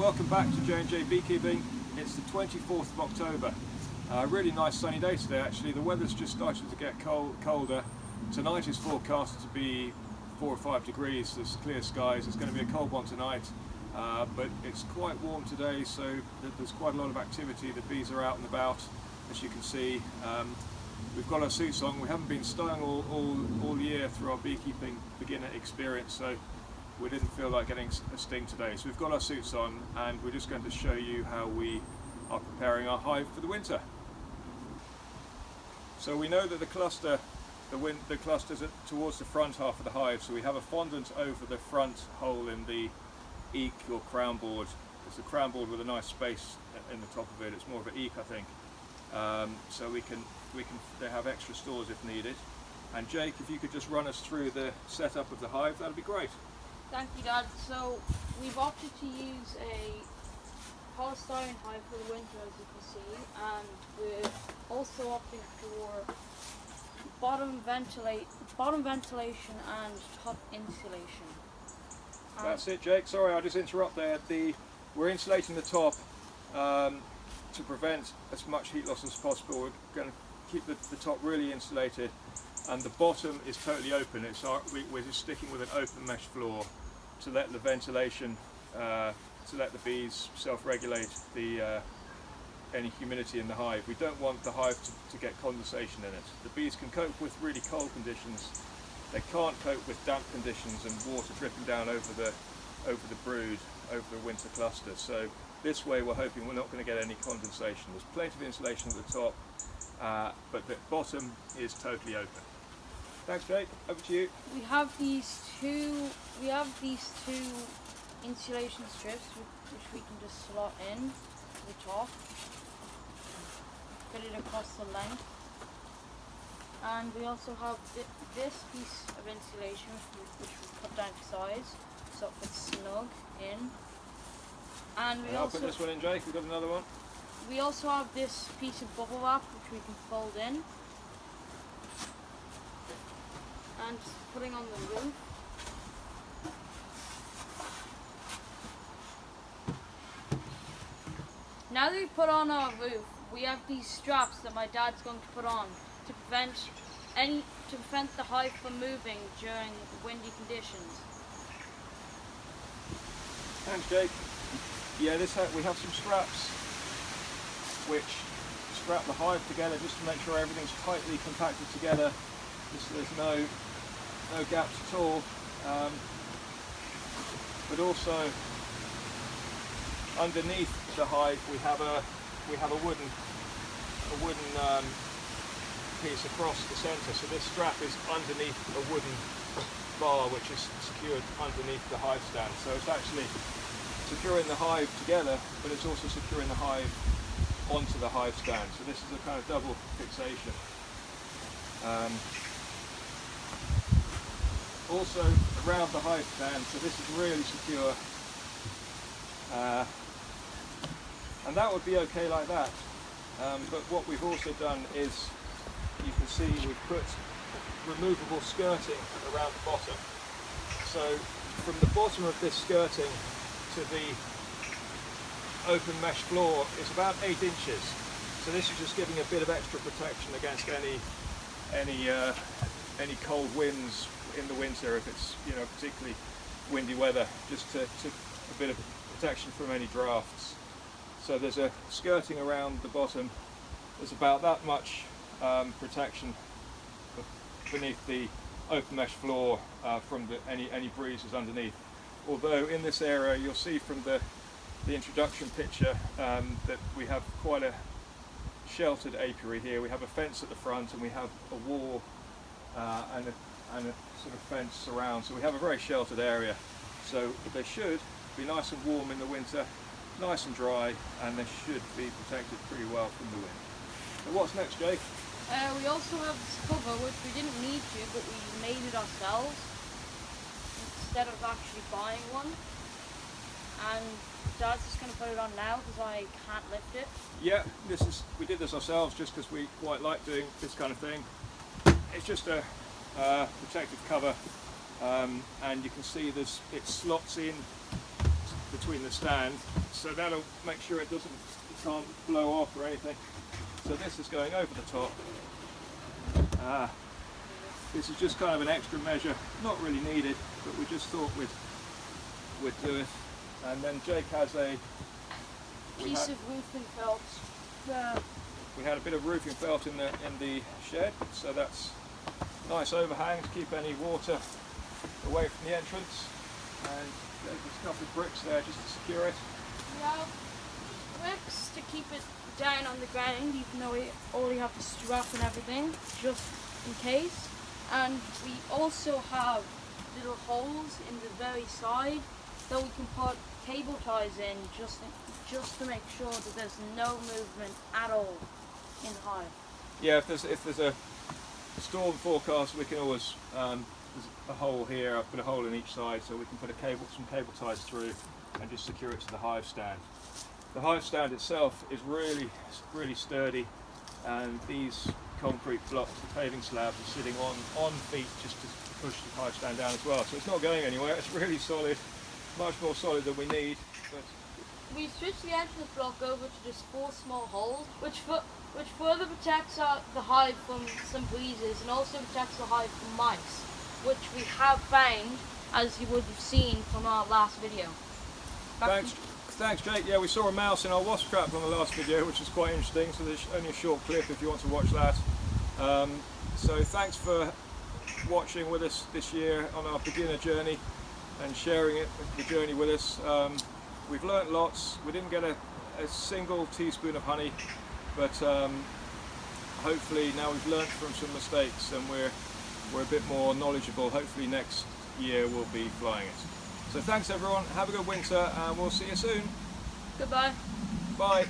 welcome back to J&J Beekeeping. It's the 24th of October. Really nice sunny day today actually. The weather's just started to get colder. Tonight is forecast to be 4 or 5 degrees. There's clear skies. It's going to be a cold one tonight, but it's quite warm today, so there's quite a lot of activity. The bees are out and about, as you can see. We've got our suits on. We haven't been stung all year through our beekeeping beginner experience, so we didn't feel like getting a sting today. So we've got our suits on and we're just going to show you how we are preparing our hive for the winter. So we know that the clusters are towards the front half of the hive, so we have a fondant over the front hole in the eek or crown board. It's a crown board with a nice space in the top of it. It's more of an eek, I think. So they have extra stores if needed. And Jake, if you could just run us through the setup of the hive, that'd be great. Thank you, Dad. So we've opted to use a polystyrene hive for the winter, as you can see, and we're also opting for bottom ventilation and top insulation. That's it, Jake. Sorry, I'll just interrupt there. We're insulating the top to prevent as much heat loss as possible. We're going to keep the top really insulated, and the bottom is totally open. We're just sticking with an open mesh floor to let the ventilation, to let the bees self-regulate any humidity in the hive. We don't want the hive to get condensation in it. The bees can cope with really cold conditions. They can't cope with damp conditions and water dripping down over the brood, over the winter cluster. So this way we're hoping we're not going to get any condensation. There's plenty of insulation at the top, but the bottom is totally open. Thanks, Jake. Over to you. We have these two insulation strips which we can just slot in to the top, fit it across the length, and we also have this piece of insulation which we put down to size so it fits snug in. And I'll put this one in, Jake. We've got another one. We also have this piece of bubble wrap which we can fold in and putting on the roof. Now that we put on our roof, we have these straps that my dad's going to put on to prevent the hive from moving during windy conditions. Thanks, Jake. Yeah, we have some straps which strap the hive together just to make sure everything's tightly compacted together. There's no gaps at all. But also underneath the hive we have a wooden piece across the centre. So this strap is underneath a wooden bar which is secured underneath the hive stand. So it's actually securing the hive together, but it's also securing the hive onto the hive stand. So this is a kind of double fixation. Also around the hive stand, so this is really secure, and that would be okay like that, but what we've also done is, you can see we've put removable skirting around the bottom. So from the bottom of this skirting to the open mesh floor is about 8 inches. So this is just giving a bit of extra protection against any cold winds in the winter, if it's particularly windy weather, just to a bit of protection from any drafts. So there's a skirting around the bottom. There's about that much protection beneath the open mesh floor from any breezes underneath. Although in this area you'll see from the introduction picture that we have quite a sheltered apiary here. We have a fence at the front and we have a wall and a sort of fence around, so we have a very sheltered area. So they should be nice and warm in the winter, nice and dry, and they should be protected pretty well from the wind. So what's next, Jake? We also have this cover which we didn't need to, but we made it ourselves instead of actually buying one. And Dad's just going to put it on now because I can't lift it. Yeah, we did this ourselves just because we quite like doing this kind of thing. It's just a protective cover, and you can see it slots in between the stand, so that'll make sure it can't blow off or anything. So this is going over the top. This is just kind of an extra measure, not really needed, but we just thought we'd do it. And then Jake has a piece of roofing felt. We had a bit of roofing felt in the shed, so that's nice overhang to keep any water away from the entrance. And there's a couple of bricks there just to secure it. Yeah, bricks to keep it down on the ground, even though we already have the strap and everything, just in case. And we also have little holes in the very side that we can put cable ties in just to make sure that there's no movement at all in the hive. Yeah, if there's a storm forecast, we can always there's a hole here. I've put a hole in each side, so we can put some cable ties through and just secure it to the hive stand. The hive stand itself is really sturdy, and these concrete blocks, the paving slabs, are sitting on feet just to push the hive stand down as well. So it's not going anywhere. It's really solid, much more solid than we need. But we switched the edge of the block over to just 4 small holes, which further protects the hive from some breezes and also protects the hive from mice, which we have found, as you would have seen from our last video. Thanks Jake. Yeah, we saw a mouse in our wasp trap on the last video, which is quite interesting, so there's only a short clip if you want to watch that. So thanks for watching with us this year on our beginner journey and sharing the journey with us. We've learnt lots. We didn't get a single teaspoon of honey, but hopefully now we've learnt from some mistakes and we're a bit more knowledgeable. Hopefully next year we'll be flying it. So thanks everyone, have a good winter, and we'll see you soon. Goodbye. Bye.